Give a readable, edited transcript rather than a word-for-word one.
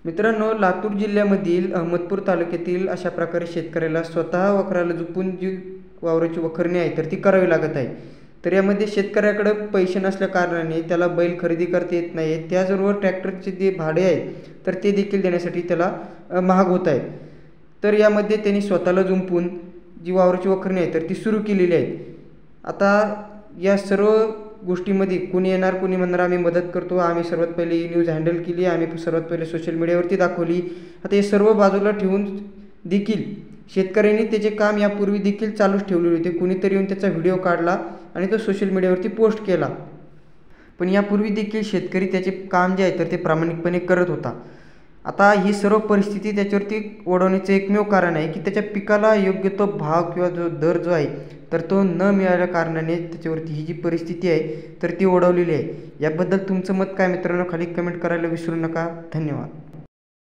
मित्रांनो, लातूर जिल्ह्यामधील अहमदपूर तालुक्यातील अशा प्रकारे शेतकऱ्याला स्वतः वखराला झुपून जी वावराची वखरणी आहे तर ती करावी लागत आहे. तर यामध्ये शेतकऱ्याकडे पैसे नसल्या कारणाने त्याला बैल खरेदी करता येत नाही. त्याचबरोबर ट्रॅक्टरचे जे भाडे आहे तर ते देखील देण्यासाठी त्याला महाग होत आहे. तर यामध्ये त्यांनी स्वतःला जुंपून जी वावराची वखरणी आहे तर ती सुरू केलेली आहे. आता या सर्व गोष्टीमध्ये कोणी येणार, कोणी म्हणणार आम्ही मदत करतो, आम्ही सर्वात पहिले ही न्यूज हँडल केली, आम्ही सर्वात पहिले सोशल मीडियावरती दाखवली. आता हे सर्व बाजूला ठेवून देखील शेतकऱ्यांनी त्याचे काम यापूर्वी देखील चालूच ठेवलेले होते. कुणीतरी येऊन त्याचा व्हिडिओ काढला आणि तो सोशल मीडियावरती पोस्ट केला. पण यापूर्वी देखील शेतकरी त्याचे काम जे आहे तर ते प्रामाणिकपणे करत होता. आता ही सर्व परिस्थिती त्याच्यावरती ओढवण्याचं एकमेव कारण आहे की त्याच्या पिकाला योग्य तो भाव किंवा जो दर जो आहे तर तो न मिळाल्या कारणाने त्याच्यावरती ही जी परिस्थिती आहे तर ती ओढवलेली आहे. याबद्दल तुमचं मत काय मित्रांनो, खाली कमेंट करायला विसरू नका. धन्यवाद.